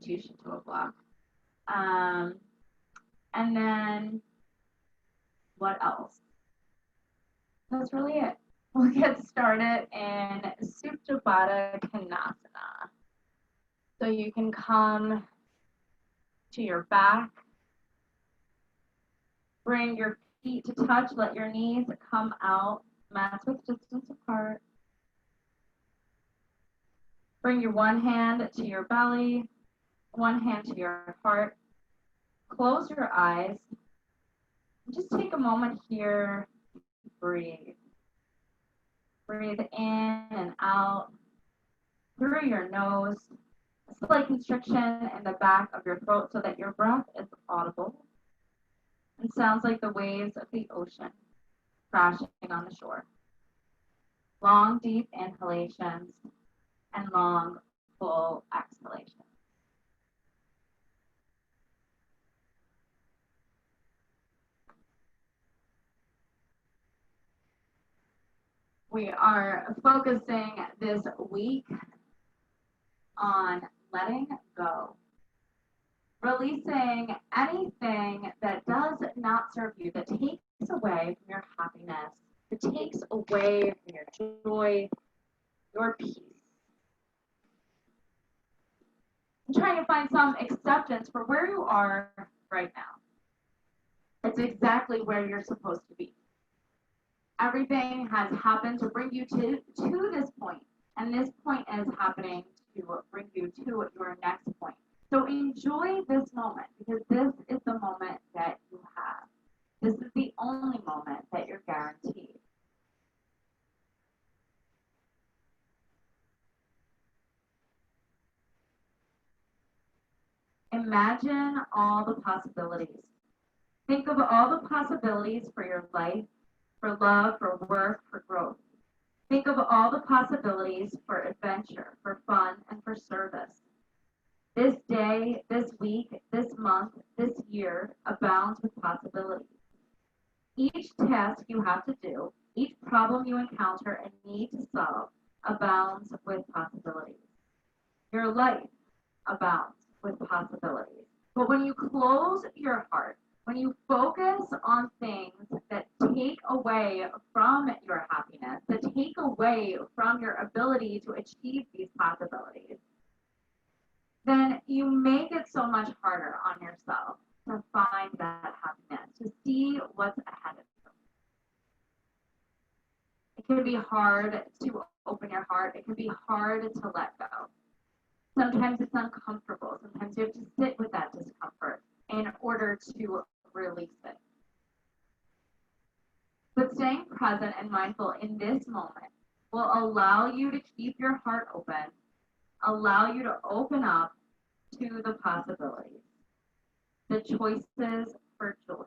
substitution to a block. Um, and then what else? That's really it. We'll get started in Supta Baddha Konasana. So you can come to your back, bring your feet to touch, let your knees come out, mats with distance apart. Bring your one hand to your belly, one hand to your heart. Close your eyes. Just take a moment here. Breathe. Breathe in and out through your nose. A slight constriction in the back of your throat so that your breath is audible and sounds like the waves of the ocean crashing on the shore. Long, deep inhalations and long, full exhalations. We are focusing this week on letting go, releasing anything that does not serve you, that takes away from your happiness, that takes away from your joy, your peace. And trying to find some acceptance for where you are right now. It's exactly where you're supposed to be. Everything has happened to bring you to this point, and this point is happening to bring you to your next point. So enjoy this moment, because this is the moment that you have. This is the only moment that you're guaranteed. Imagine all the possibilities. Think of all the possibilities for your life, for love, for work, for growth. Think of all the possibilities for adventure, for fun, and for service. This day, this week, this month, this year abounds with possibilities. Each task you have to do, each problem you encounter and need to solve abounds with possibilities. Your life abounds with possibilities. But when you close your heart, when you focus on things that take away from your happiness, that take away from your ability to achieve these possibilities, then you make it so much harder on yourself to find that happiness, to see what's ahead of you. It can be hard to open your heart. It can be hard to let go. Sometimes it's uncomfortable. Sometimes you have to sit with that discomfort in order to release it. But staying present and mindful in this moment will allow you to keep your heart open, allow you to open up to the possibilities, the choices for joy,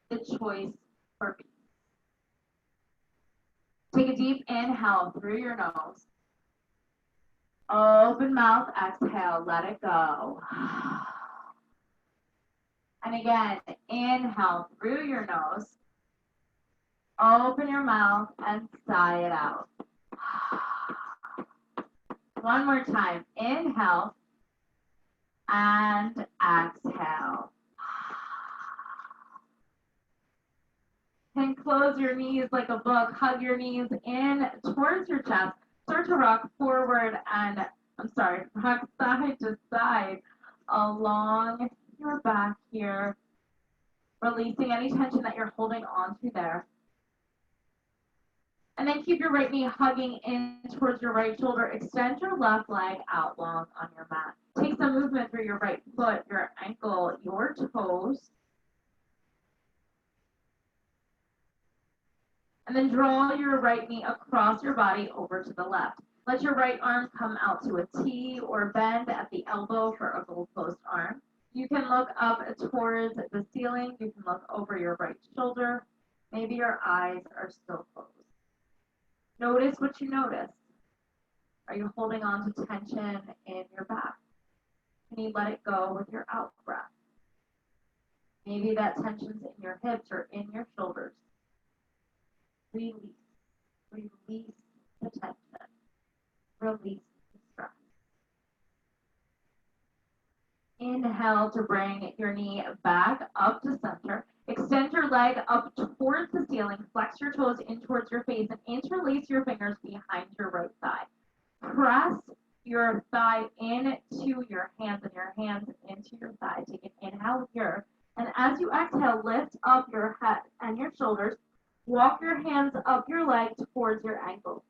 the choice for peace. Take a deep inhale through your nose. Open mouth, exhale, let it go. And again, inhale through your nose. Open your mouth and sigh it out. One more time. Inhale and exhale. And close your knees like a book. Hug your knees in towards your chest. Start to rock forward and, rock side to side along your back here. Releasing any tension that you're holding on to there. And then keep your right knee hugging in towards your right shoulder. Extend your left leg out long on your mat. Take some movement through your right foot, your ankle, your toes. And then draw your right knee across your body over to the left. Let your right arm come out to a T or bend at the elbow for a goalpost arm. You can look up towards the ceiling. You can look over your right shoulder. Maybe your eyes are still closed. Notice what you notice. Are you holding on to tension in your back? Can you let it go with your out breath? Maybe that tension's in your hips or in your shoulders. Release. Release the tension. Release the stress. Inhale to bring your knee back up to center. Extend your leg up towards the ceiling. Flex your toes in towards your face and interlace your fingers behind your right thigh. Press your thigh into your hands and your hands into your thigh. Take an inhale here. And as you exhale, lift up your head and your shoulders. Walk your hands up your leg towards your ankles.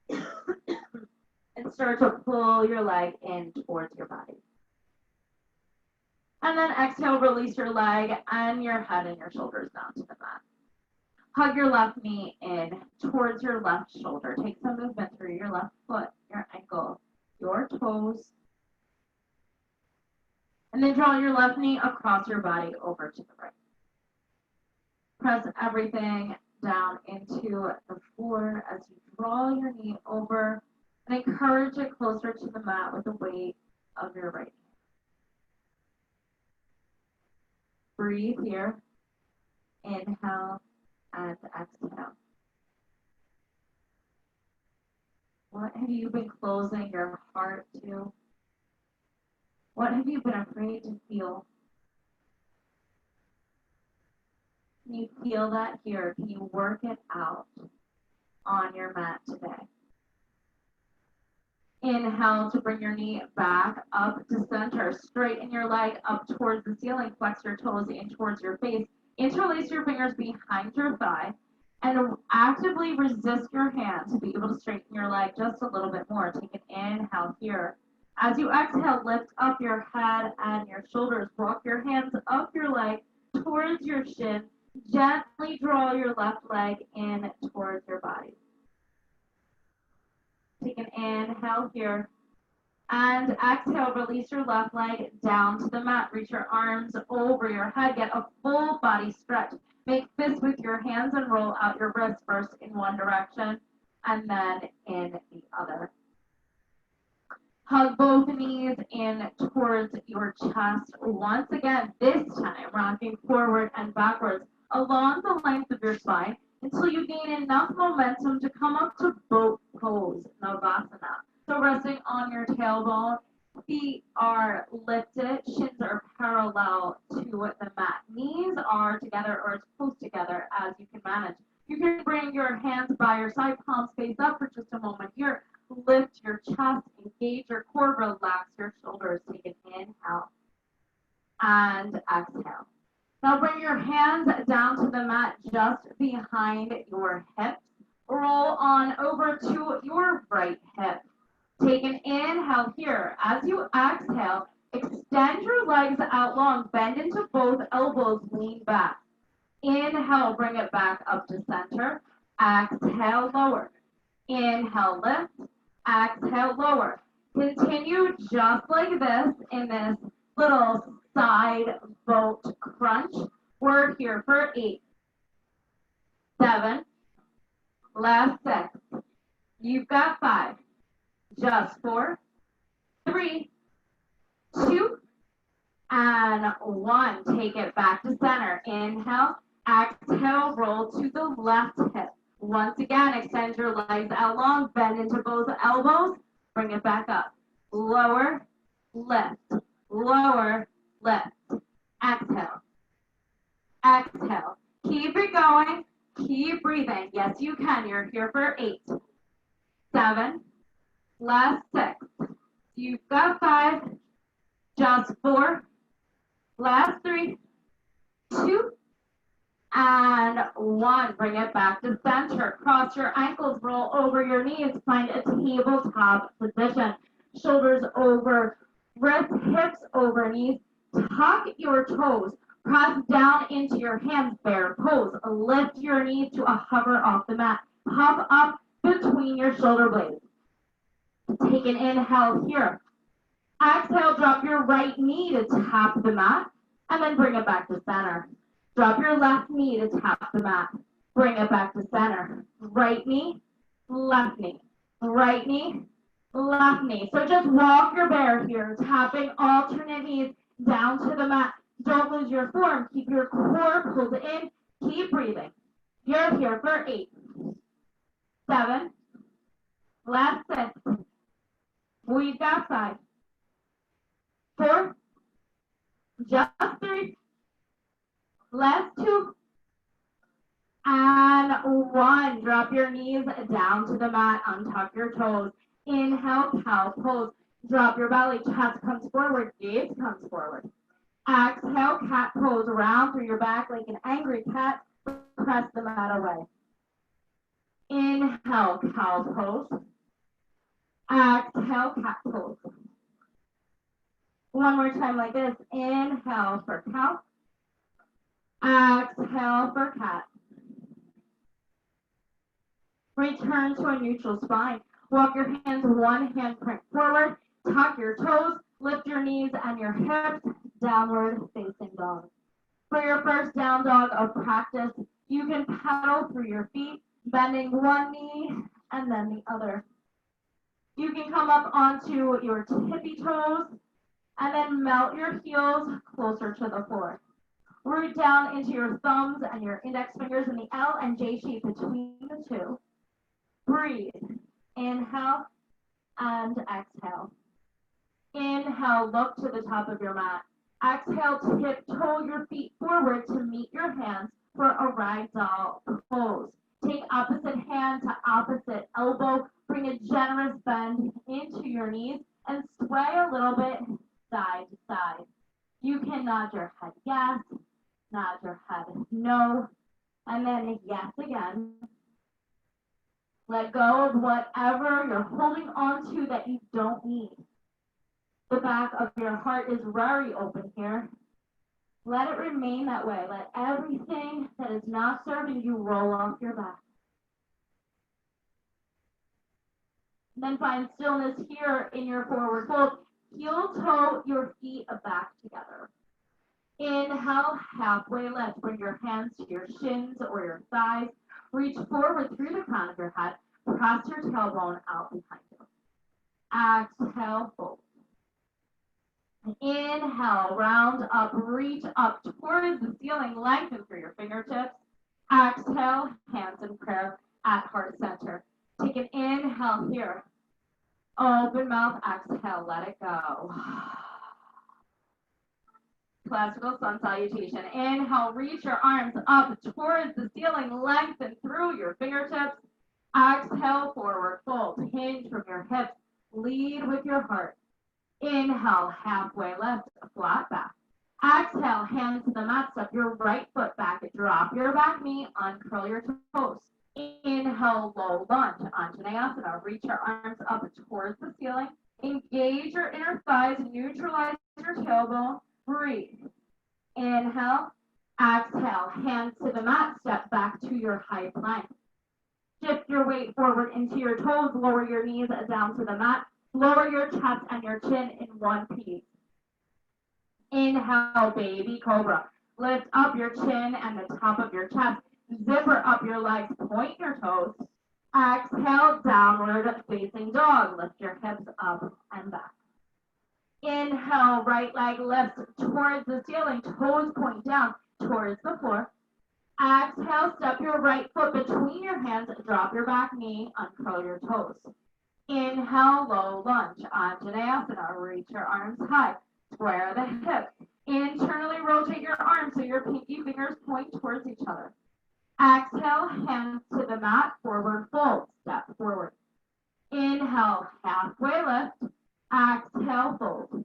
And start to pull your leg in towards your body. And then exhale, release your leg and your head and your shoulders down to the mat. Hug your left knee in towards your left shoulder. Take some movement through your left foot, your ankle, your toes. And then draw your left knee across your body over to the right. Press everything down into the floor as you draw your knee over and encourage it closer to the mat with the weight of your right hand. Breathe here. Inhale and exhale. What have you been closing your heart to? What have you been afraid to feel? Can you feel that here? Can you work it out on your mat today? Inhale to bring your knee back up to center. Straighten your leg up towards the ceiling. Flex your toes in towards your face. Interlace your fingers behind your thigh and actively resist your hand to be able to straighten your leg just a little bit more. Take an inhale here. As you exhale, lift up your head and your shoulders. Walk your hands up your leg towards your shin. Gently draw your left leg in towards your body. Take an inhale here. And exhale, release your left leg down to the mat. Reach your arms over your head. Get a full body stretch. Make fists with your hands and roll out your wrists first in one direction and then in the other. Hug both knees in towards your chest. Once again, this time rocking forward and backwards along the length of your spine until you gain enough momentum to come up to boat pose, Navasana. So resting on your tailbone, feet are lifted, shins are parallel to the mat. Knees are together or as close together as you can manage. You can bring your hands by your side, palms face up for just a moment here. Lift your chest, engage your core, relax your shoulders. Take an inhale and exhale. Now bring your hands down to the mat just behind your hips. Roll on over to your right hip. Take an inhale here. As you exhale, extend your legs out long. Bend into both elbows, lean back. Inhale, bring it back up to center. Exhale, lower. Inhale, lift. Exhale, lower. Continue just like this in this little side boat crunch. We're here for 8, 7, last 6. You've got 5. Just 4, 3, 2, and 1. Take it back to center. Inhale, exhale, roll to the left hip. Once again, extend your legs out long, bend into both elbows, bring it back up. Lower, lift, lower, lift. Exhale, exhale. Keep it going, keep breathing. Yes, you can. You're here for 8, 7, last 6. You've got 5, just 4, last 3, 2, and 1. Bring it back to center. Cross your ankles, roll over your knees. Find a tabletop position. Shoulders over wrists, hips over knees. Tuck your toes. Press down into your hands, bear pose. Lift your knees to a hover off the mat. Puff up between your shoulder blades. Take an inhale here. Exhale, drop your right knee to tap the mat, and then bring it back to center. Drop your left knee to tap the mat. Bring it back to center. Right knee, left knee. Right knee, left knee. So just walk your bear here, tapping alternate knees down to the mat. Don't lose your form. Keep your core pulled in. Keep breathing. You're here for 8, 7, last 6. We've got 5, 4, Just 3. Last 2. And 1. Drop your knees down to the mat. Untuck your toes. Inhale, cow pose. Drop your belly. Chest comes forward. Gaze comes forward. Exhale, cat pose. Round through your back like an angry cat. Press the mat away. Inhale, cow pose. Exhale, cat pose. One more time like this. Inhale for cow. Exhale for cat. Return to a neutral spine. Walk your hands, one hand print forward. Tuck your toes. Lift your knees and your hips. Downward facing dog. For your first down dog of practice, you can pedal through your feet, bending one knee and then the other. You can come up onto your tippy toes and then melt your heels closer to the floor. Root down into your thumbs and your index fingers in the L and J shape between the two. Breathe. Inhale and exhale. Inhale, look to the top of your mat. Exhale, tiptoe your feet forward to meet your hands for a ragdoll pose. Take opposite hand to opposite elbow. Bring a generous bend into your knees and sway a little bit side to side. You can nod your head yes, nod your head no, and then yes again. Let go of whatever you're holding on to that you don't need. The back of your heart is very open here. Let it remain that way. Let everything that is not serving you roll off your back. Then find stillness here in your forward fold. Heel toe your feet back together. Inhale, halfway lift. Bring your hands to your shins or your thighs. Reach forward through the crown of your head. Press your tailbone out behind you. Exhale, fold. Inhale, round up, reach up towards the ceiling, lengthen through your fingertips. Exhale, hands in prayer at heart center. Take an inhale here. Open mouth, exhale, let it go. Classical sun salutation. Inhale, reach your arms up towards the ceiling, lengthen through your fingertips. Exhale, forward fold, hinge from your hips, lead with your heart. Inhale, halfway lift, flat back. Exhale, hands to the mat, step your right foot back, drop your back knee, uncurl your toes. Inhale, low lunge, Anjaneyasana. Reach your arms up towards the ceiling. Engage your inner thighs, neutralize your tailbone. Breathe. Inhale, exhale, hands to the mat, step back to your high plank. Shift your weight forward into your toes, lower your knees down to the mat. Lower your chest and your chin in one piece. Inhale, baby cobra. Lift up your chin and the top of your chest. Zipper up your legs, point your toes. Exhale, downward facing dog. Lift your hips up and back. Inhale, right leg lifts towards the ceiling, toes point down towards the floor. Exhale, step your right foot between your hands, drop your back knee, uncurl your toes. Inhale, low lunge, Anjaneyasana. Reach your arms high, square the hips. Internally rotate your arms so your pinky fingers point towards each other. Exhale, hands to the mat, forward fold, step forward. Inhale, halfway lift. Exhale, fold.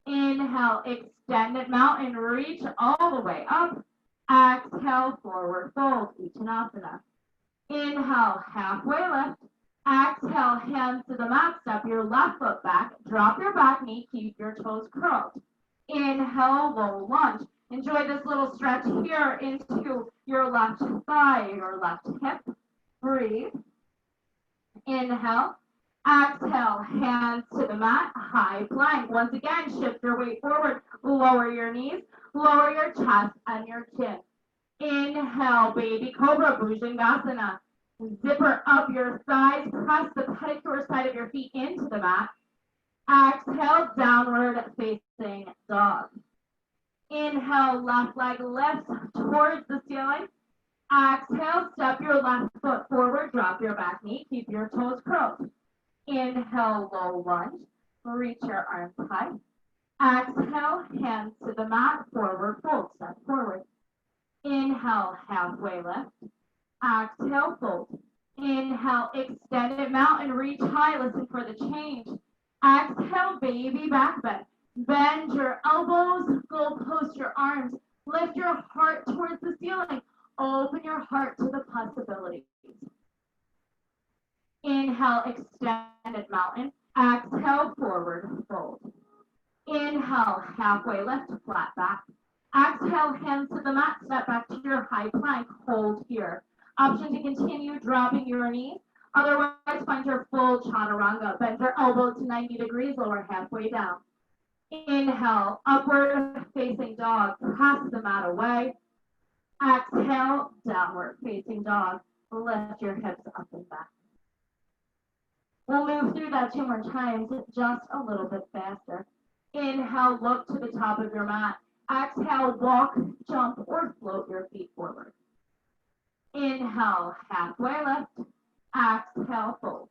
Inhale, extended mountain, reach all the way up. Exhale, forward fold, Uttanasana. Inhale, halfway lift. Exhale, hands to the mat, step your left foot back, drop your back knee, keep your toes curled. Inhale, low lunge. Enjoy this little stretch here into your left thigh, your left hip. Breathe. Inhale. Exhale, hands to the mat, high plank. Once again, shift your weight forward, lower your knees, lower your chest and your chin. Inhale, baby cobra, Bhujangasana. Zipper up your thighs, press the pedicure side of your feet into the mat. Exhale, downward facing dog. Inhale, left leg lifts towards the ceiling. Exhale, step your left foot forward, drop your back knee, keep your toes curled. Inhale, low lunge, reach your arms high. Exhale, hands to the mat, forward fold, step forward. Inhale, halfway lift. Exhale, fold. Inhale, extended mountain, reach high, listen for the change. Exhale, baby back bend. Bend your elbows, go post your arms. Lift your heart towards the ceiling. Open your heart to the possibilities. Inhale, extended mountain. Exhale, forward fold. Inhale, halfway lift, flat back. Exhale, hands to the mat, step back to your high plank, hold here. Option to continue dropping your knees. Otherwise, find your full chaturanga. Bend your elbows to 90 degrees, lower halfway down. Inhale, upward facing dog, press the mat away. Exhale, downward facing dog. Lift your hips up and back. We'll move through that 2 more times, just a little bit faster. Inhale, look to the top of your mat. Exhale, walk, jump, or float your feet forward. Inhale, halfway lift. Exhale, fold.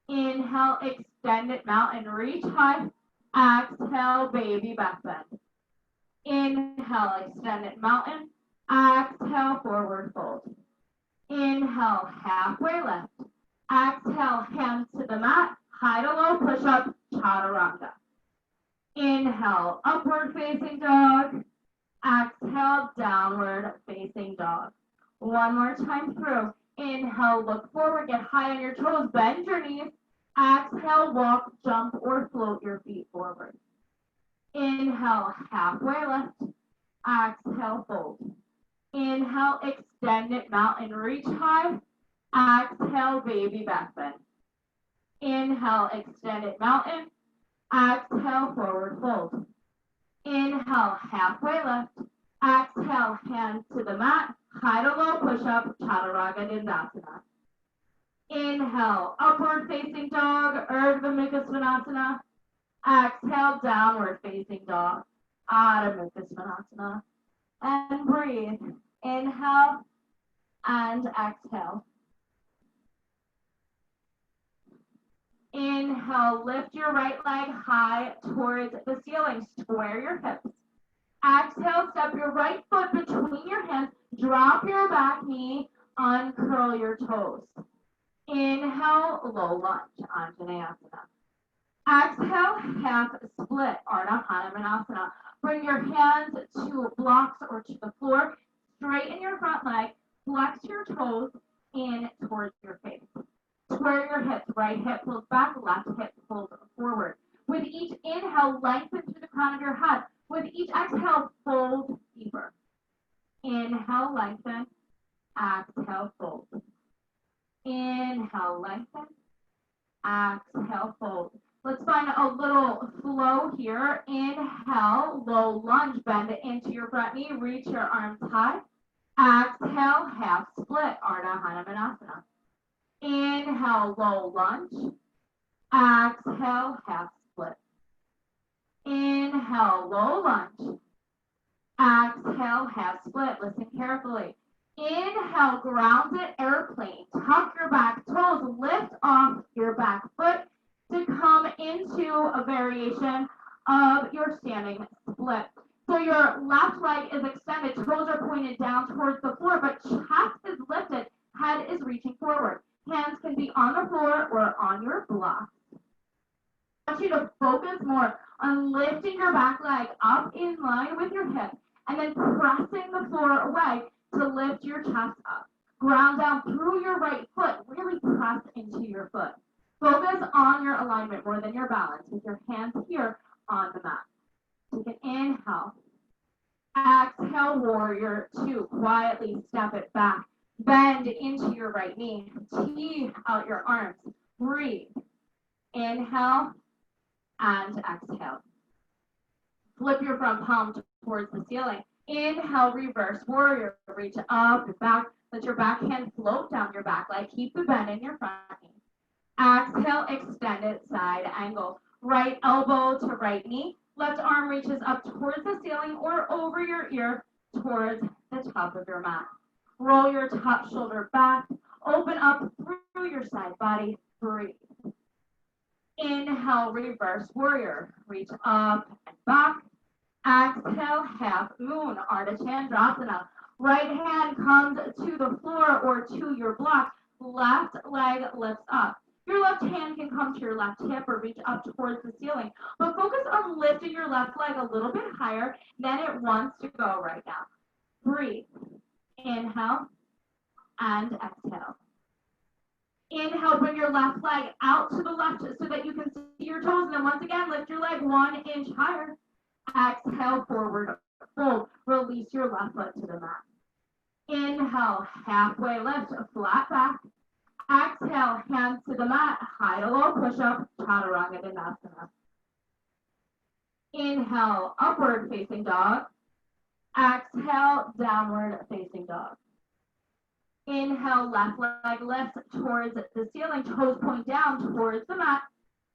Inhale, extended mountain, reach high. Exhale, baby back bend. Inhale, extended mountain. Exhale, forward fold. Inhale, halfway lift. Exhale, hands to the mat. High to low push-up, chaturanga. Inhale, upward facing dog. Exhale, downward facing dog. One more time through. Inhale, look forward, get high on your toes, bend your knees. Exhale, walk, jump, or float your feet forward. Inhale, halfway lift. Exhale, fold. Inhale, extended mountain, reach high. Exhale, baby back bend. Inhale, extended mountain. Exhale, forward fold. Inhale, halfway lift. Exhale, hands to the mat. High to low push-up, chaturanga dandasana. Inhale, upward facing dog, Urdhva Mukha Svanasana. Exhale, downward facing dog, Adho Mukha Svanasana. And breathe. Inhale and exhale. Inhale, lift your right leg high towards the ceiling. Square your hips. Exhale, step your right foot between your hands. Drop your back knee. Uncurl your toes. Inhale, low lunge, Anjaneyasana. Exhale, half split, Ardha Hanumanasana. Bring your hands to blocks or to the floor. Straighten your front leg. Flex your toes in towards your face. Square your hips. Right hip pulls back, left hip pulls forward. With each inhale, lengthen through the crown of your head. With each exhale, fold deeper. Inhale, lengthen. Exhale, fold. Inhale, lengthen. Exhale, fold. Let's find a little flow here. Inhale, low lunge, bend into your front knee, reach your arms high. Exhale, half split, Ardha Hanumanasana. Inhale, low lunge. Exhale, half split. Inhale, low lunge. Exhale, half split. Listen carefully. Inhale, grounded airplane. Tuck your back toes, lift off your back foot to come into a variation of your standing split. So your left leg is extended, toes are pointed down towards the floor, but chest is lifted, head is reaching forward. Hands can be on the floor or on your block. I want you to focus more on lifting your back leg up in line with your hip and then pressing the floor away to lift your chest up. Ground down through your right foot, really press into your foot. Focus on your alignment more than your balance with your hands here on the mat. Take an inhale. Exhale, warrior two. Quietly step it back. Bend into your right knee. Tee out your arms. Breathe. Inhale and exhale. Flip your front palm towards the ceiling. Inhale, reverse warrior. Reach up and back. Let your back hand float down your back leg. Keep the bend in your front knee. Exhale, extended side angle. Right elbow to right knee. Left arm reaches up towards the ceiling or over your ear towards the top of your mat. Roll your top shoulder back. Open up through your side body. Breathe. Inhale, reverse warrior. Reach up and back. Exhale, half moon, Ardha Chandrasana. Right hand comes to the floor or to your block. Left leg lifts up. Your left hand can come to your left hip or reach up towards the ceiling. But focus on lifting your left leg a little bit higher than it wants to go right now. Breathe. Inhale and exhale. Inhale, bring your left leg out to the left so that you can see your toes. And then once again, lift your leg 1 inch higher. Exhale, forward fold. Release your left foot to the mat. Inhale, halfway lift, flat back. Exhale, hands to the mat, high to low push-up, chaturanga dandasana. Inhale, upward facing dog. Exhale, downward facing dog. Inhale, left leg lifts towards the ceiling, toes point down towards the mat.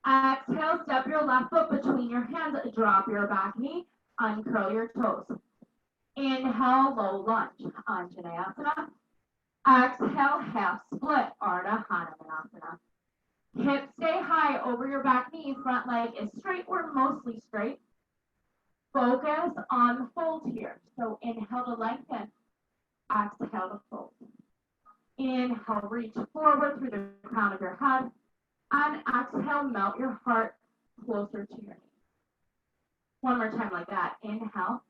Exhale, step your left foot between your hands, drop your back knee, uncurl your toes. Inhale, low lunge, Anjaneyasana. Exhale, half split, Ardha Hanumanasana. Hips stay high over your back knee, front leg is straight or mostly straight. Focus on the fold here. So inhale to lengthen, exhale to fold. Inhale, reach forward through the crown of your head, and exhale, melt your heart closer to your knee. One more time like that. Inhale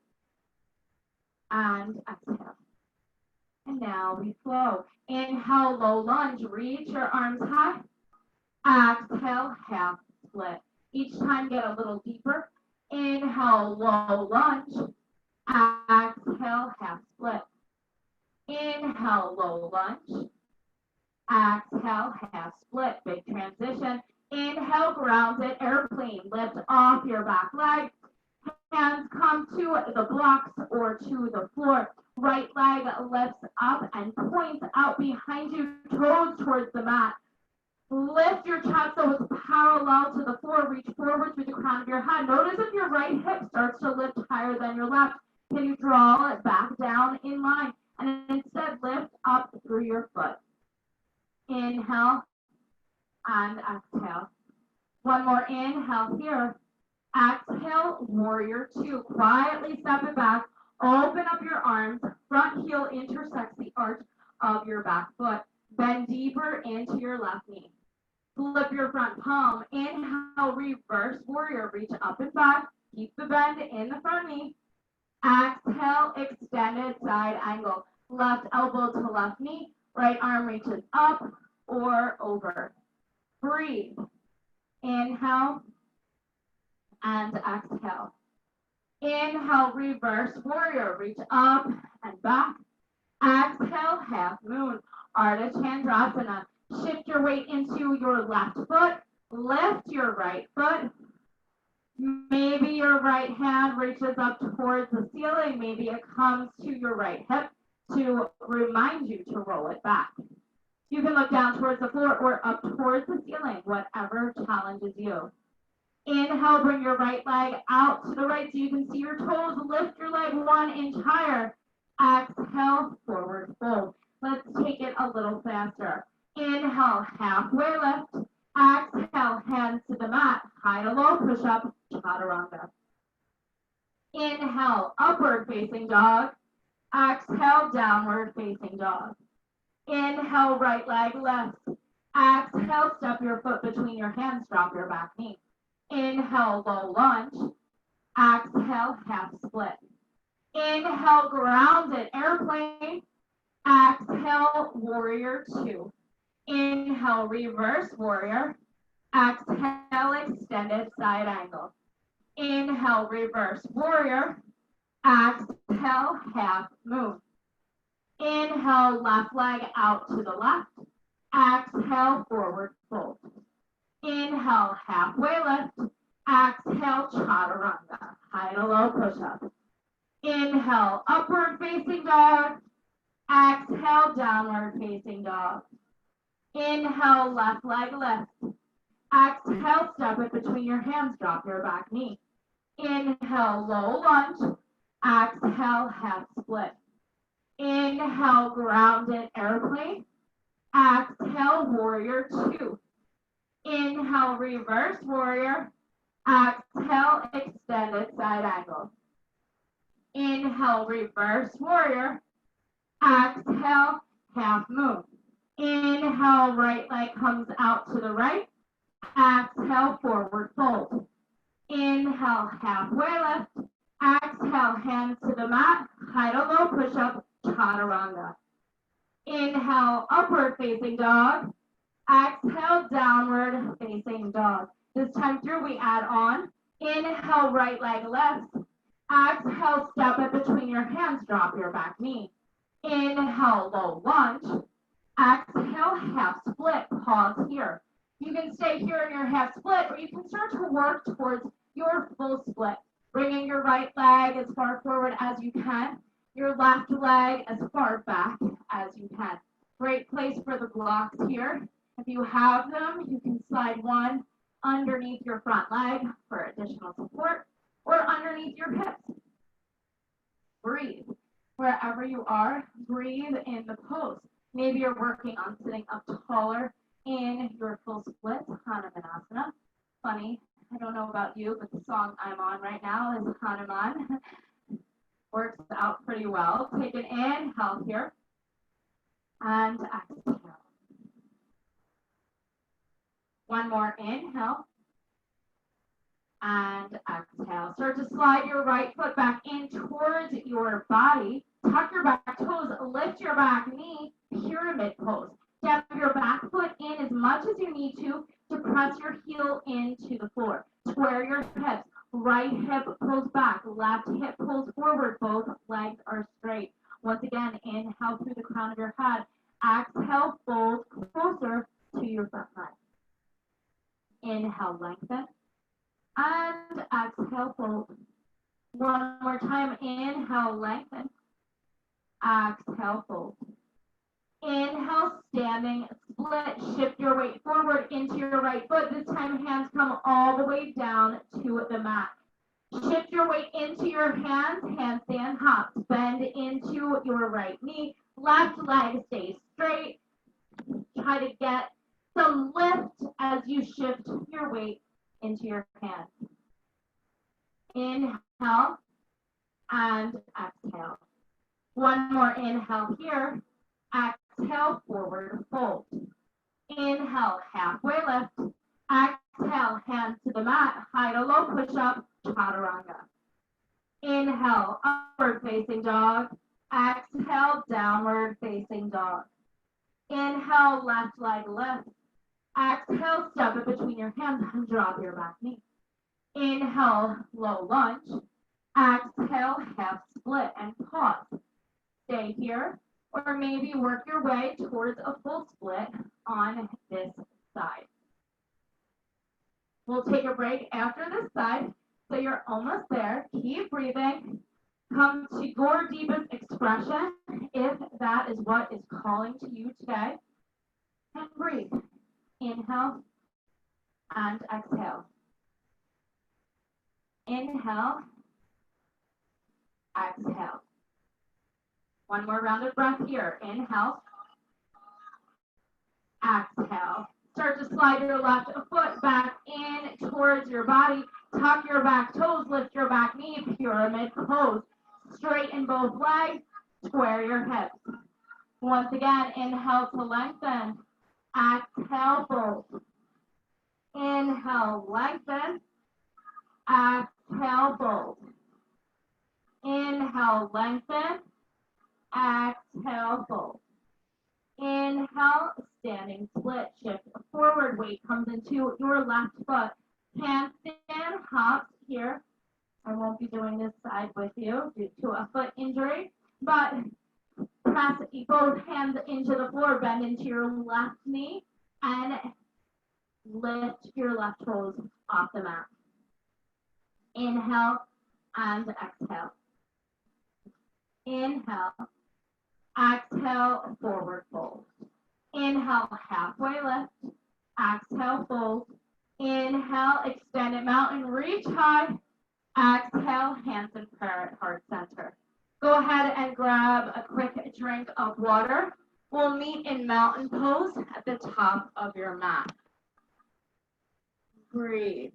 and exhale. And now we flow. Inhale, low lunge. Reach your arms high. Exhale, half split. Each time get a little deeper. Inhale, low lunge. Exhale, half split. Inhale, low lunge. Exhale, half split. Big transition. Inhale, grounded airplane. Lift off your back leg. Hands come to the blocks or to the floor. Right leg lifts up and points out behind you, toes towards the mat. Lift your chest so it's parallel to the floor. Reach forward through the crown of your head. Notice if your right hip starts to lift higher than your left. Can you draw it back down in line? And instead lift up through your foot. Inhale and exhale. One more inhale here. Exhale, warrior two. Quietly step it back. Open up your arms. Front heel intersects the arch of your back foot. Bend deeper into your left knee. Flip your front palm. Inhale, reverse warrior. Reach up and back. Keep the bend in the front knee. Exhale, extended side angle. Left elbow to left knee. Right arm reaches up or over. Breathe. Inhale and exhale. Inhale, reverse warrior. Reach up and back. Exhale, half moon. Ardha Chandrasana. Shift your weight into your left foot. Lift your right foot. Maybe your right hand reaches up towards the ceiling. Maybe it comes to your right hip to remind you to roll it back. You can look down towards the floor or up towards the ceiling, whatever challenges you. Inhale, bring your right leg out to the right so you can see your toes. Lift your leg 1 inch higher. Exhale, forward fold. Let's take it a little faster. Inhale, halfway lift. Exhale, hands to the mat. High to low push-up, chaturanga. Inhale, upward facing dog. Exhale, downward facing dog. Inhale, right leg lifts. Exhale, step your foot between your hands, drop your back knee. Inhale, low lunge. Exhale, half split. Inhale, grounded airplane. Exhale, warrior two. Inhale, reverse warrior. Exhale, extended side angle. Inhale, reverse warrior. Exhale, half moon. Inhale, left leg out to the left. Exhale, forward fold. Inhale, halfway lift. Exhale, chaturanga. High to low push-up. Inhale, upward facing dog. Exhale, downward facing dog. Inhale, left leg lift. Exhale, step it between your hands, drop your back knee. Inhale, low lunge. Exhale, half split. Inhale, grounded airplane. Exhale, warrior two. Inhale, reverse warrior. Exhale, extended side angle. Inhale, reverse warrior. Exhale, half moon. Inhale, right leg comes out to the right. Exhale, forward fold. Inhale, halfway lift. Exhale, hands to the mat. High to low push-up, chaturanga. Inhale, upward facing dog. Exhale, downward facing dog. This time through, we add on. Inhale, right leg lifts. Exhale, step it between your hands, drop your back knee. Inhale, low lunge. Exhale, half split. Pause here. You can stay here in your half split, or you can start to work towards your full split, bringing your right leg as far forward as you can, your left leg as far back as you can. Great place for the blocks here. If you have them, you can slide one underneath your front leg for additional support, or underneath your hips. Breathe. Wherever you are, breathe in the pose. Maybe you're working on sitting up taller in your full split, Hanumanasana. Funny, I don't know about you, but the song I'm on right now is Hanuman. Works out pretty well. Take an inhale here and exhale. One more inhale and exhale. Start to slide your right foot back in towards your body. Tuck your back toes, lift your back knee, pyramid pose. Step your back foot in as much as you need to press your heel into the floor. Square your hips. Right hip pulls back, left hip pulls forward. Both legs are straight. Once again, inhale through the crown of your head. Exhale, fold closer to your front leg. Inhale, lengthen. And exhale, fold. One more time. Inhale, lengthen. Exhale, fold. Inhale, standing split. Shift your weight forward into your right foot. This time, hands come all the way down to the mat. Shift your weight into your hands. Handstand hops. Bend into your right knee. Left leg stays straight. Try to get some lift as you shift your weight into your hands. Inhale and exhale. One more inhale here. Exhale, forward fold. Inhale, halfway lift. Exhale, hands to the mat. High to low push-up, chaturanga. Inhale, upward facing dog. Exhale, downward facing dog. Inhale, left leg lift. Exhale, step it between your hands and drop your back knee. Inhale, low lunge. Exhale, half split and pause. Stay here, or maybe work your way towards a full split on this side. We'll take a break after this side, so you're almost there. Keep breathing. Come to your deepest expression, if that is what is calling to you today. And breathe. Inhale and exhale. Inhale, exhale. One more round of breath here. Inhale, exhale. Start to slide your left foot back in towards your body. Tuck your back toes, lift your back knee, pyramid pose. Straighten both legs, square your hips. Once again, inhale to lengthen. Exhale, fold. Inhale, lengthen. Exhale, fold. Inhale, lengthen. Exhale, fold. Inhale, standing split, shift forward, weight comes into your left foot. Handstand hops here. I won't be doing this side with you due to a foot injury, but press both hands into the floor, bend into your left knee, and lift your left toes off the mat. Inhale and exhale. Inhale. Exhale, forward fold. Inhale, halfway lift. Exhale, fold. Inhale, extended mountain reach high. Exhale, hands in prayer at heart center. Go ahead and grab a quick drink of water. We'll meet in mountain pose at the top of your mat. Breathe.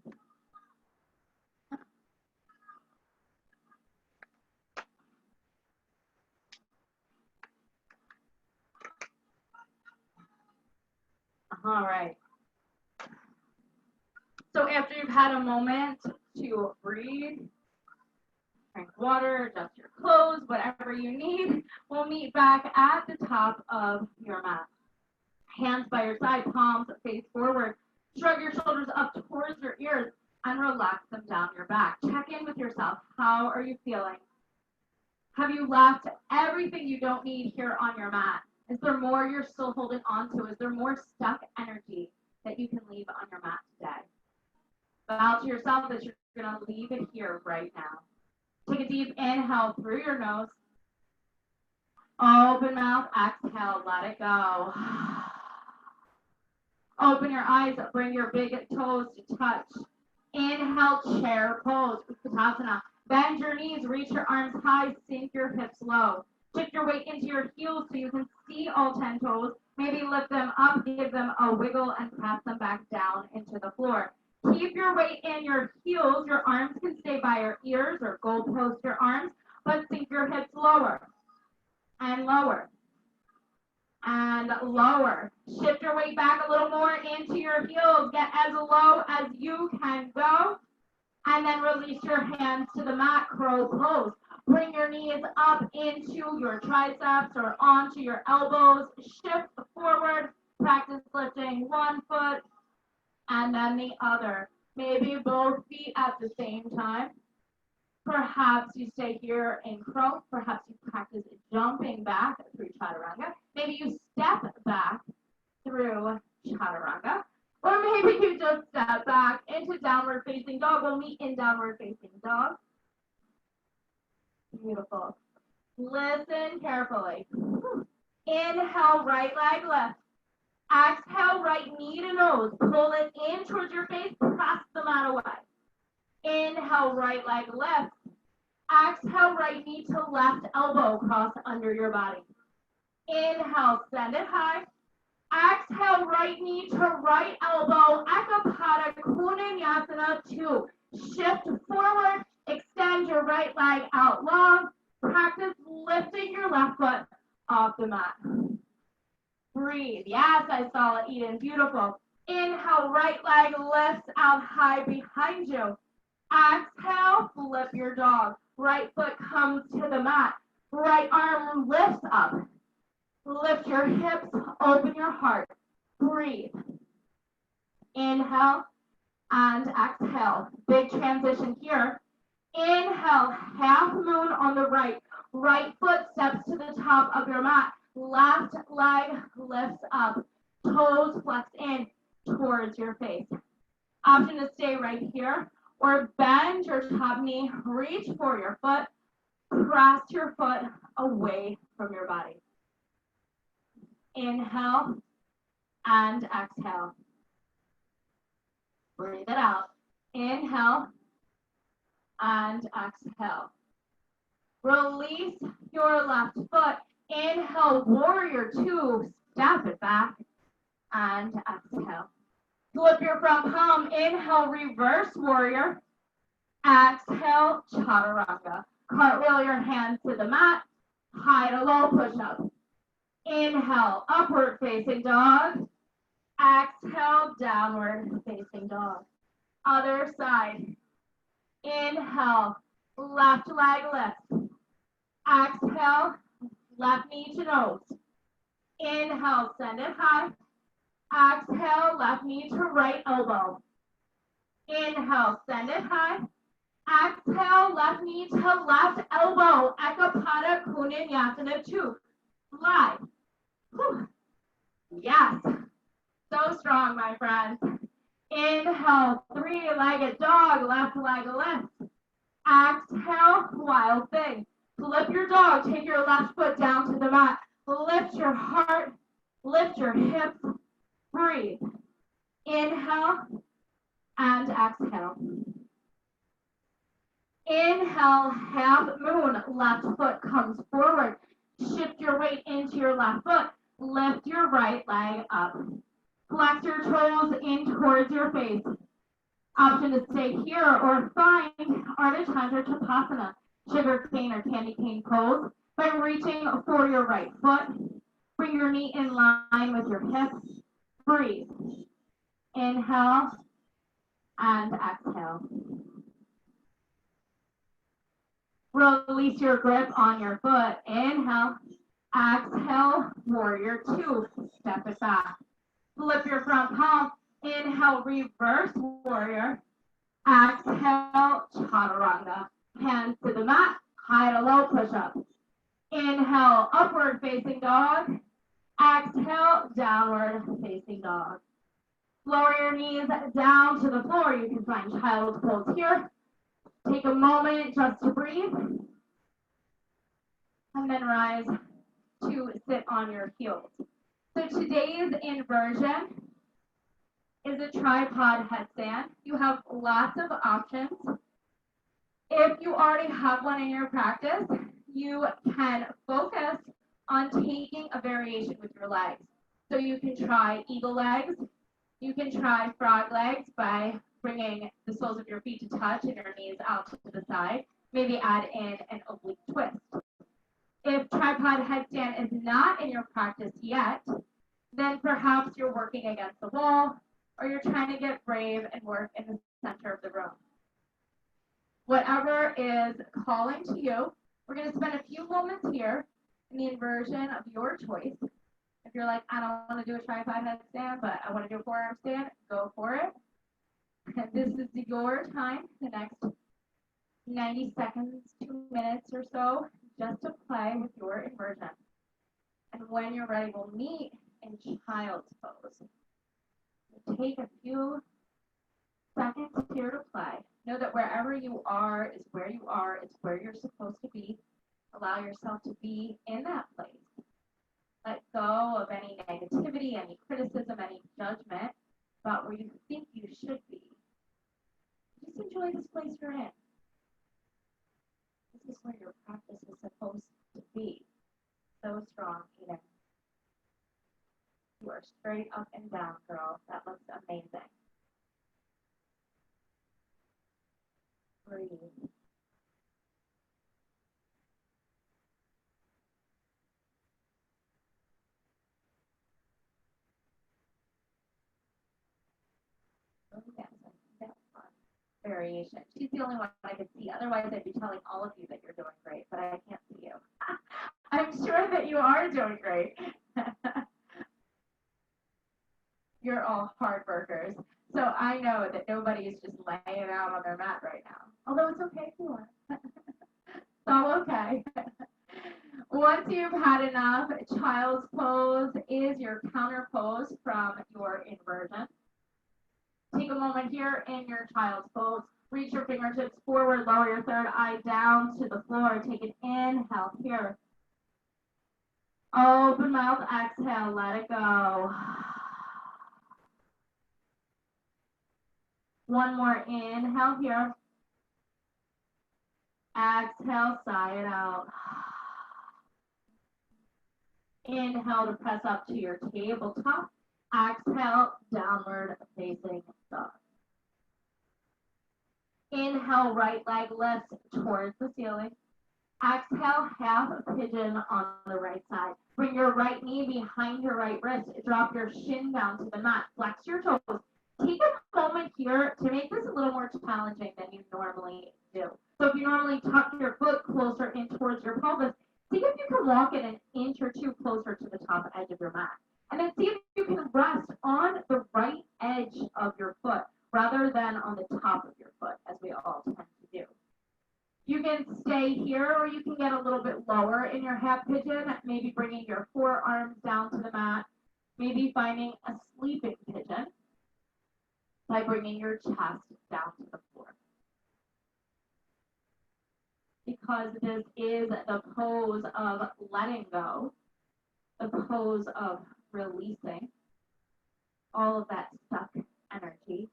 All right. So after you've had a moment to breathe, drink water, adjust your clothes, whatever you need, we'll meet back at the top of your mat. Hands by your side, palms face forward. Shrug your shoulders up towards your ears and relax them down your back. Check in with yourself. How are you feeling? Have you left everything you don't need here on your mat? Is there more you're still holding on to? Is there more stuck energy that you can leave on your mat today? Vow to yourself that you're going to leave it here right now. Take a deep inhale through your nose. Open mouth, exhale, let it go. Open your eyes, bring your big toes to touch. Inhale, chair pose, Utkatasana. Bend your knees, reach your arms high, sink your hips low. Shift your weight into your heels so you can see all 10 toes. Maybe lift them up, give them a wiggle, and press them back down into the floor. Keep your weight in your heels. Your arms can stay by your ears or goalpost your arms, but sink your hips lower and lower and lower. Shift your weight back a little more into your heels. Get as low as you can go. And then release your hands to the mat, crow pose. Bring your knees up into your triceps or onto your elbows. Shift forward. Practice lifting one foot and then the other. Maybe both feet at the same time. Perhaps you stay here in crow. Perhaps you practice jumping back through chaturanga. Maybe you step back through chaturanga. Or maybe you just step back into downward facing dog. We'll meet in downward facing dog. Beautiful. Listen carefully. Inhale, right leg lift. Exhale, right knee to nose. Pull it in towards your face. Press the mat away. Inhale, right leg lift. Exhale, right knee to left elbow. Cross under your body. Inhale, send it high. Exhale, right knee to right elbow. Ekapada Vinyasa 2. Shift forward. Extend your right leg out long. Practice lifting your left foot off the mat. Breathe. Yes, I saw it, Eden. Beautiful. Inhale, right leg lifts out high behind you. Exhale, flip your dog. Right foot comes to the mat. Right arm lifts up. Lift your hips, open your heart. Breathe. Inhale and exhale. Big transition here. Inhale, half moon on the right. Right foot steps to the top of your mat. Left leg lifts up. Toes flex in towards your face. Option to stay right here or bend your top knee. Reach for your foot. Press your foot away from your body. Inhale and exhale. Breathe it out. Inhale and exhale. Release your left foot. Inhale, warrior 2. Step it back and exhale. Flip your front palm. Inhale, reverse warrior. Exhale, chaturanga. Cartwheel your hands to the mat. High to low push up. Inhale, upward facing dog. Exhale, downward facing dog. Other side. Inhale, left leg lift. Exhale, left knee to nose. Inhale, send it high. Exhale, left knee to right elbow. Inhale, send it high. Exhale, left knee to left elbow. Ekapada Vinyasa 2. Slide. Whew. Yes. So strong, my friends. Inhale, 3-legged dog, left leg lift. Exhale, wild thing. Flip your dog. Take your left foot down to the mat. Lift your heart. Lift your hips. Breathe. Inhale and exhale. Inhale, half moon. Left foot comes forward. Shift your weight into your left foot. Lift your right leg up. Flex your toes in towards your face. Option to stay here or find Ardha Chandra Tapasana, sugar cane or candy cane pose by reaching for your right foot. Bring your knee in line with your hips. Breathe. Inhale and exhale. Release your grip on your foot. Inhale. Exhale, warrior two. Step it back. Flip your front palm. Inhale, reverse warrior. Exhale, chaturanga. Hands to the mat. High to low push up. Inhale, upward facing dog. Exhale, downward facing dog. Lower your knees down to the floor. You can find child's pose here. Take a moment just to breathe. And then rise to sit on your heels. So today's inversion is a tripod headstand. You have lots of options. If you already have one in your practice, you can focus on taking a variation with your legs. So you can try eagle legs. You can try frog legs by bringing the soles of your feet to touch and your knees out to the side. Maybe add in an oblique twist. If tripod headstand is not in your practice yet, then perhaps you're working against the wall or you're trying to get brave and work in the center of the room. Whatever is calling to you, we're going to spend a few moments here in the inversion of your choice. If you're like, I don't want to do a tripod headstand, but I want to do a forearm stand, go for it. And this is your time, the next 90 seconds, 2 minutes or so, just to play with your inversion. And when you're ready, we'll meet in child's pose. We'll take a few seconds here to play. Know that wherever you are is where you are. It's where you're supposed to be. Allow yourself to be in that place. Let go of any negativity, any criticism, any judgment about where you think you should be. Just enjoy this place you're in. This is where your practice is supposed to be. So strong, Eden. You are straight up and down, girl. That looks amazing. Breathe. Oh, yes, I think that's fun. Variation. She's the only one I can see. Otherwise, I'd be telling all of you that you're doing great, but I can't see you. I'm sure that you are doing great. You're all hard workers. So I know that nobody is just laying out on their mat right now. Although it's okay if you are. It's all okay. Once you've had enough, child's pose is your counter pose from your inversion. Take a moment here in your child's pose. Reach your fingertips forward, lower your third eye down to the floor. Take an inhale here. Open mouth, exhale, let it go. One more inhale here. Exhale, sigh it out. Inhale to press up to your tabletop. Exhale, downward facing dog. Inhale, right leg lifts towards the ceiling. Exhale, half pigeon on the right side. Bring your right knee behind your right wrist. Drop your shin down to the mat. Flex your toes. Take a moment here to make this a little more challenging than you normally do. So if you normally tuck your foot closer in towards your pelvis, see if you can walk it an inch or two closer to the top edge of your mat. And then see if you can rest on the right edge of your foot rather than on the top of your foot, as we all tend to do. You can stay here or you can get a little bit lower in your half pigeon, maybe bringing your forearms down to the mat, maybe finding a sleeping pigeon by bringing your chest down to the floor. Because this is the pose of letting go, the pose of releasing all of that stuck energy.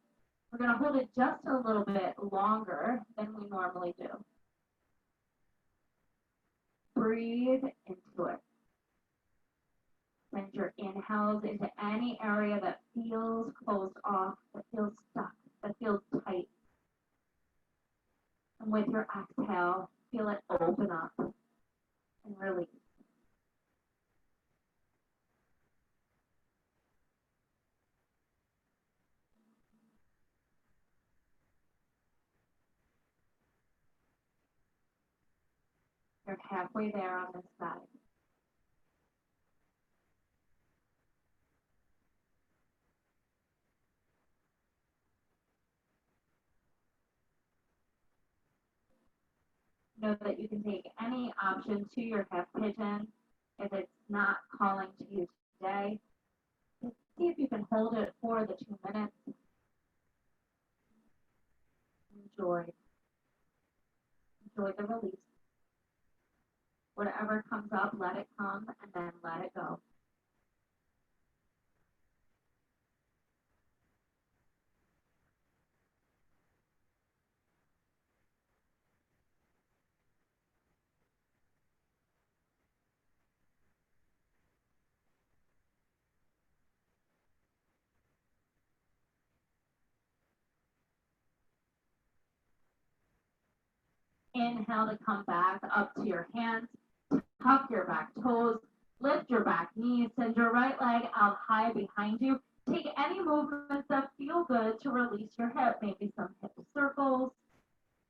We're going to hold it just a little bit longer than we normally do. Breathe into it. Send your inhales into any area that feels closed off, that feels stuck, that feels tight. And with your exhale, feel it open up and release. You're halfway there on this side. Know that you can take any option to your hip pigeon if it's not calling to you today. See if you can hold it for the 2 minutes. Enjoy. Enjoy the release. Whatever comes up, let it come and then let it go. Inhale to come back up to your hands. Tuck your back toes. Lift your back knees. Send your right leg out high behind you. Take any movements that feel good to release your hip. Maybe some hip circles.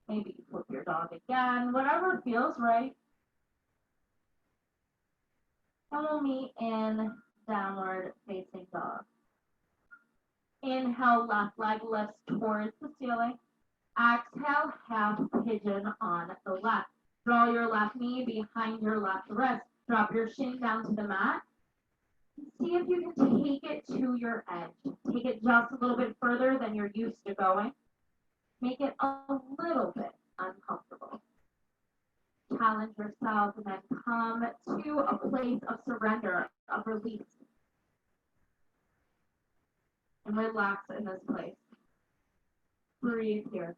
Maybe you flip your dog again. Whatever feels right. And we'll meet in downward facing dog. Inhale, left leg lifts towards the ceiling. Exhale, half pigeon on the left. Draw your left knee behind your left wrist. Drop your shin down to the mat. See if you can take it to your edge. Take it just a little bit further than you're used to going. Make it a little bit uncomfortable. Challenge yourself and then come to a place of surrender, of release. And relax in this place. Breathe here.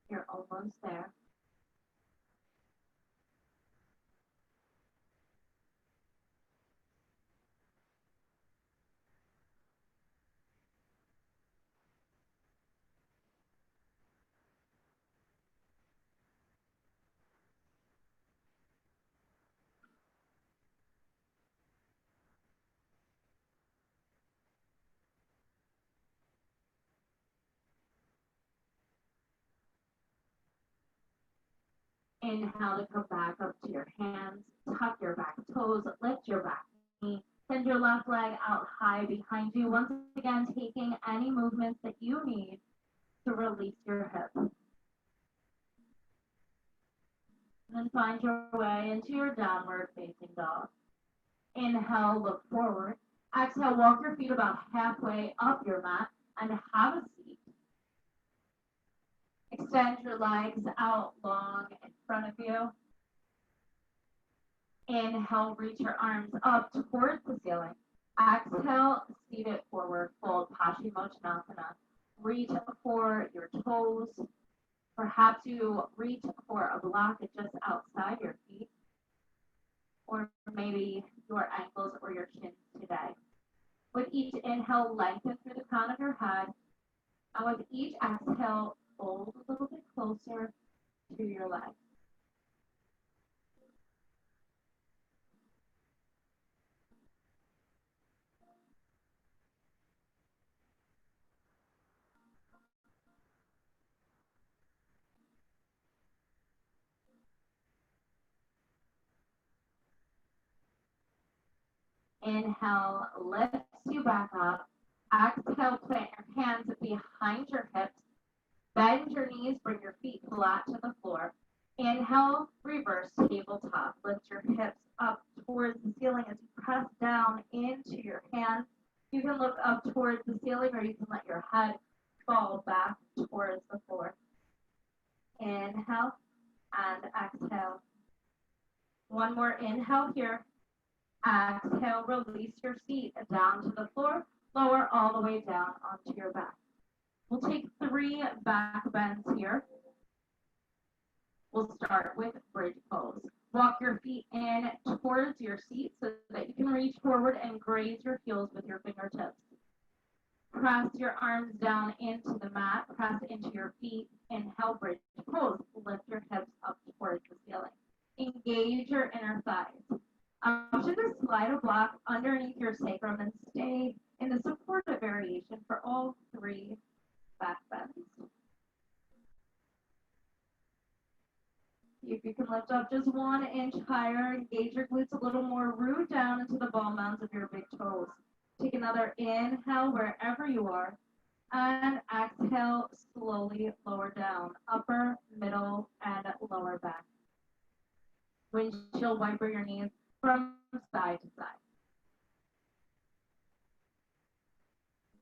You're almost there. Inhale to come back up to your hands. Tuck your back toes. Lift your back knee. Send your left leg out high behind you. Once again, taking any movements that you need to release your hip. And then find your way into your downward facing dog. Inhale, look forward. Exhale, walk your feet about halfway up your mat and have a seat. Extend your legs out long in front of you. Inhale, reach your arms up towards the ceiling. Exhale, seat it forward, fold Paschimottanasana. Reach for your toes. Perhaps you reach for a block just outside your feet, or maybe your ankles or your shins today. With each inhale, lengthen through the crown of your head. And with each exhale, fold a little bit closer to your legs. Inhale, lifts you back up. Exhale, plant your hands behind your hips. Bend your knees, bring your feet flat to the floor. Inhale, reverse tabletop. Lift your hips up towards the ceiling as you press down into your hands. You can look up towards the ceiling or you can let your head fall back towards the floor. Inhale and exhale. One more inhale here. Exhale, release your feet down to the floor. Lower all the way down onto your back. We'll take 3 back bends here. We'll start with bridge pose. Walk your feet in towards your seat so that you can reach forward and graze your heels with your fingertips. Press your arms down into the mat. Press into your feet. Inhale, bridge pose. Lift your hips up towards the ceiling. Engage your inner thighs. Option to slide a block underneath your sacrum and stay in the supportive variation for all 3 back bends. If you can lift up just 1 inch higher, engage your glutes a little more, root down into the ball mounds of your big toes. Take another inhale wherever you are, and exhale, slowly lower down, upper, middle, and lower back. Windshield wiper your knees from side to side.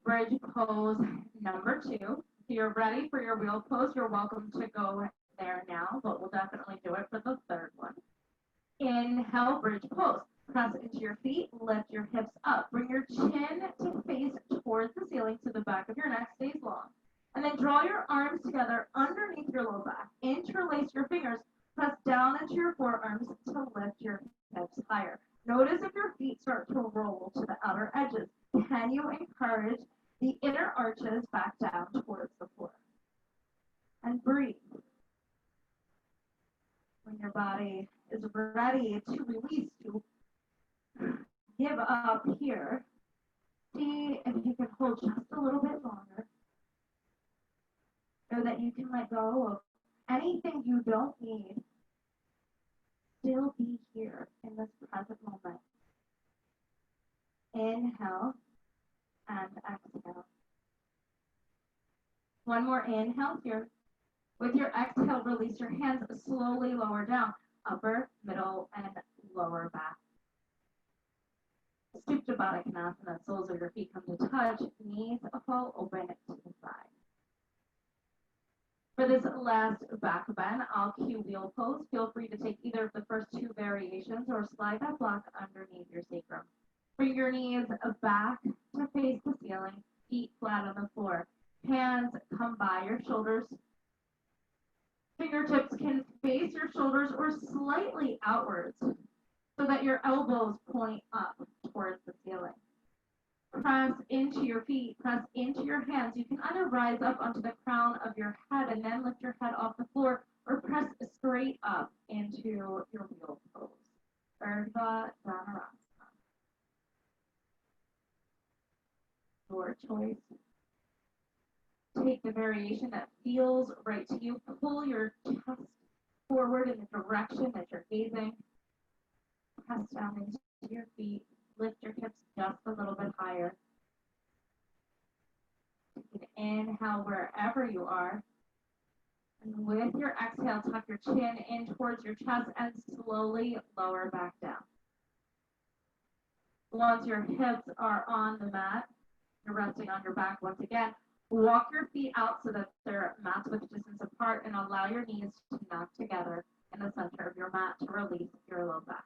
Bridge pose number 2. If you're ready for your wheel pose, you're welcome to go there now, but we'll definitely do it for the 3rd one. Inhale, bridge pose. Press into your feet, lift your hips up. Bring your chin to face towards the ceiling so the back of your neck stays long. And then draw your arms together underneath your low back. Interlace your fingers. Press down into your forearms to lift your hips higher. Notice if your feet start to roll to the outer edges. Can you encourage the inner arches back down towards the floor? And breathe. When your body is ready to release, to give up here, see if you can hold just a little bit longer so that you can let go of anything you don't need. Still be here in this present moment. Inhale and exhale. One more inhale here. With your exhale, release your hands, slowly lower down, upper, middle, and lower back. Supta Baddha Konasana, soles of your feet come to touch, knees fall open to the side. For this last back bend, I'll cue wheel pose. Feel free to take either of the first 2 variations or slide that block underneath your sacrum. Bring your knees back to face the ceiling, feet flat on the floor. Hands come by your shoulders. Fingertips can face your shoulders or slightly outwards so that your elbows point up towards the ceiling. Press into your feet, press into your hands. You can either rise up onto the crown of your head and then lift your head off the floor, or press straight up into your wheel pose. Urdhva Dhanurasana. Your choice. Take the variation that feels right to you. Pull your chest forward in the direction that you're gazing. Press down into your feet. Lift your hips just a little bit higher. Take an inhale wherever you are. And with your exhale, tuck your chin in towards your chest and slowly lower back down. Once your hips are on the mat, you're resting on your back once again. Walk your feet out so that they're mat width distance apart and allow your knees to knock together in the center of your mat to release your low back.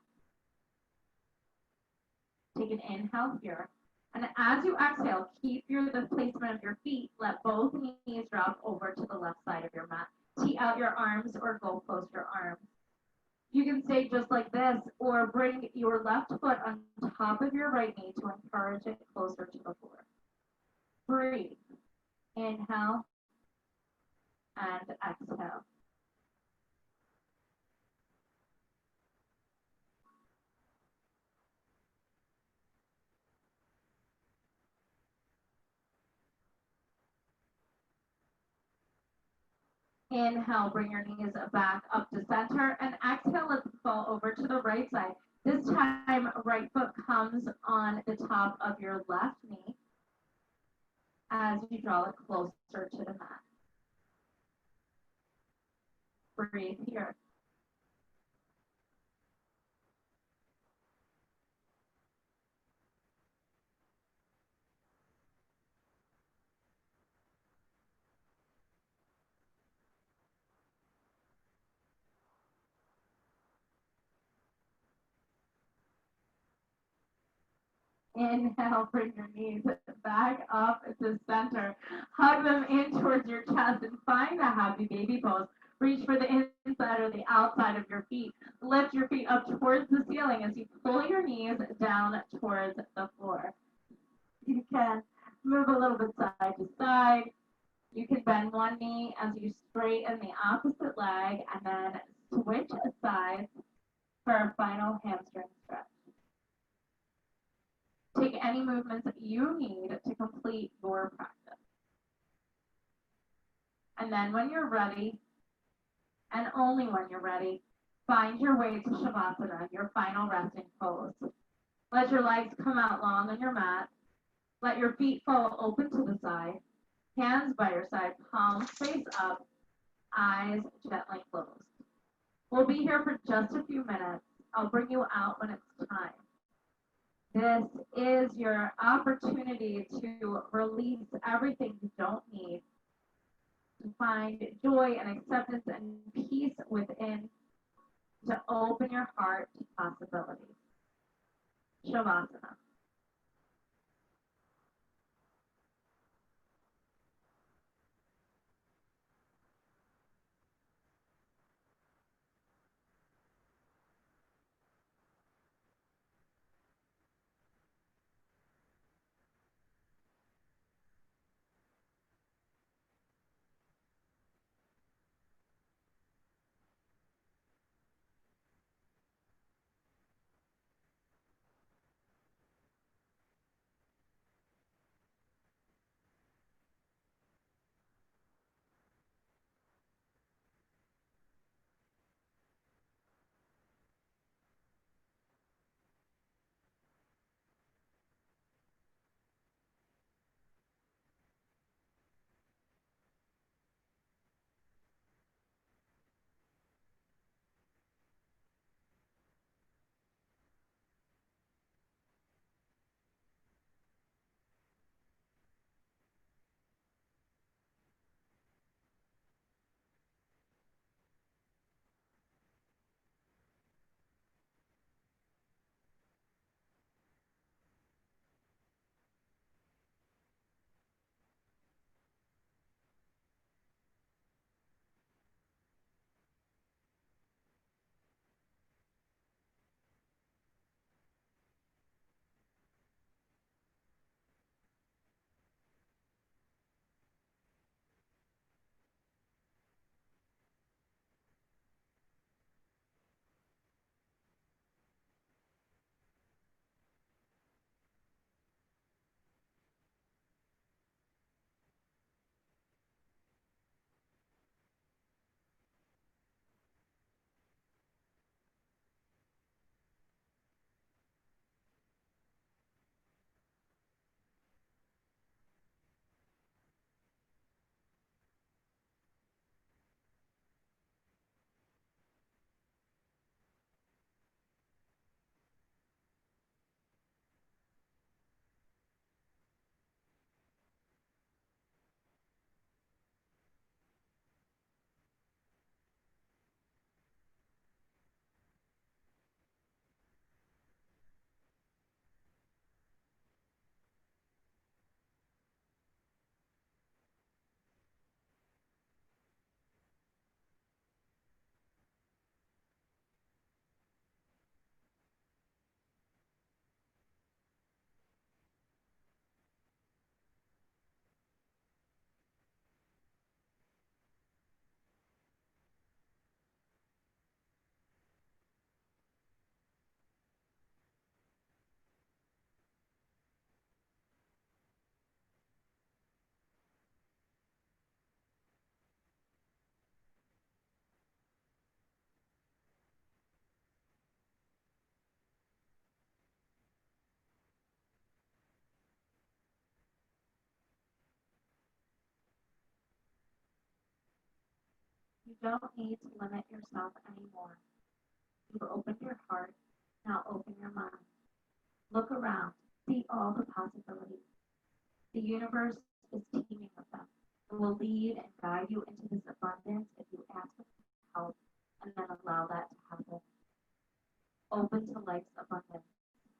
Take an inhale here. And as you exhale, keep the placement of your feet. Let both knees drop over to the left side of your mat. Tee out your arms or go close your arms. You can stay just like this or bring your left foot on top of your right knee to encourage it closer to the floor. Breathe. Inhale and exhale. Inhale, bring your knees back up to center, and exhale, let them fall over to the right side. This time, right foot comes on the top of your left knee as you draw it closer to the mat. Breathe here. Inhale, bring your knees back up to center. Hug them in towards your chest and find the happy baby pose. Reach for the inside or the outside of your feet. Lift your feet up towards the ceiling as you pull your knees down towards the floor. You can move a little bit side to side. You can bend one knee as you straighten the opposite leg and then switch sides for our final hamstring stretch. Take any movements that you need to complete your practice. And then when you're ready, and only when you're ready, find your way to Shavasana, your final resting pose. Let your legs come out long on your mat. Let your feet fall open to the side. Hands by your side, palms face up, eyes gently closed. We'll be here for just a few minutes. I'll bring you out when it's time. This is your opportunity to release everything you don't need, to find joy and acceptance and peace within, to open your heart to possibilities. Shavasana. You don't need to limit yourself anymore. You've opened your heart. Now open your mind. Look around. See all the possibilities. The universe is teeming with them. It will lead and guide you into this abundance if you ask for help and then allow that to happen. Open to life's abundance.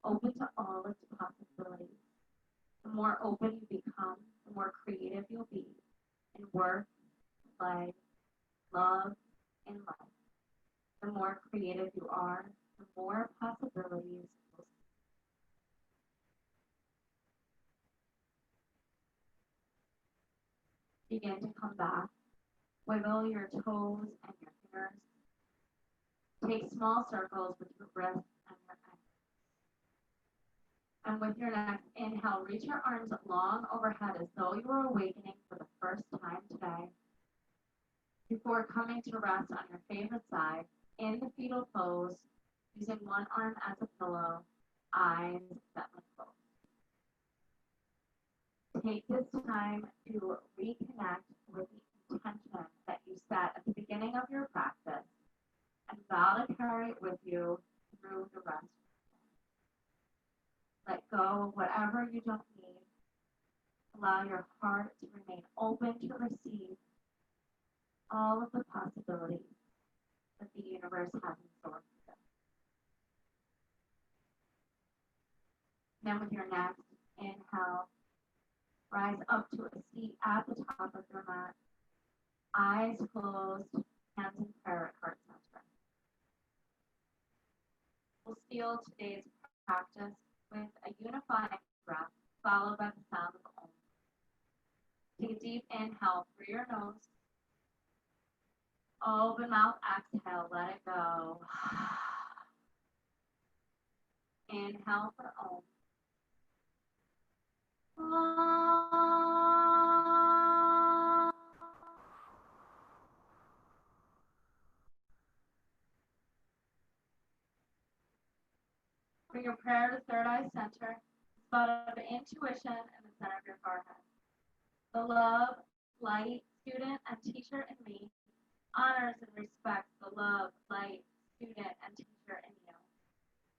Open to all its possibilities. more open you become, the more creative you'll be in work, play, love, and life. The more creative you are, the more possibilities you'll see. Begin to come back. Wiggle your toes and your fingers. Take small circles with your wrists and your ankles. And with your next inhale, reach your arms long overhead as though you are awakening for the first time today. Before coming to rest on your favorite side, in the fetal pose, using one arm as a pillow, eyes gently closed. Take this time to reconnect with the intention that you set at the beginning of your practice and vow to carry it with you through the rest. Let go of whatever you don't need. Allow your heart to remain open to receive all of the possibilities that the universe has in store for you. Then with your next inhale, rise up to a seat at the top of your mat. Eyes closed, hands in prayer at heart center. We'll seal today's practice with a unifying breath, followed by the sound of Om. Take a deep inhale through your nose. Open mouth, exhale, let it go. Inhale for Om. Bring your prayer to third eye center, spot of intuition in the center of your forehead. The love, light, student, and teacher in me honors and respects the love, light, student, and teacher in you.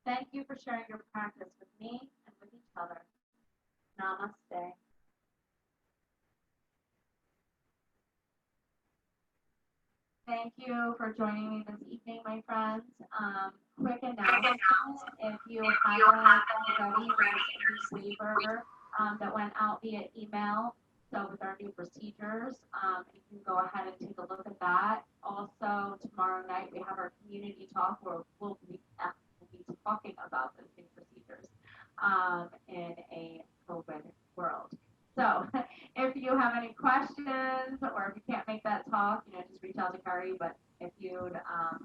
Thank you for sharing your practice with me and with each other. Namaste. Thank you for joining me this evening, my friends. Quick announcement, if you haven't already, there's a waiver that went out via email. So with our new procedures, you can go ahead and take a look at that. Also, tomorrow night we have our community talk where we'll be talking about those new procedures in a COVID world. So if you have any questions or if you can't make that talk, just reach out to Carrie. But if you'd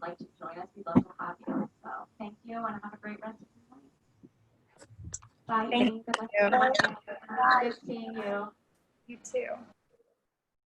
like to join us, we'd love to have you. So thank you and have a great rest of your night. Bye. Thank you. Good seeing you. You too.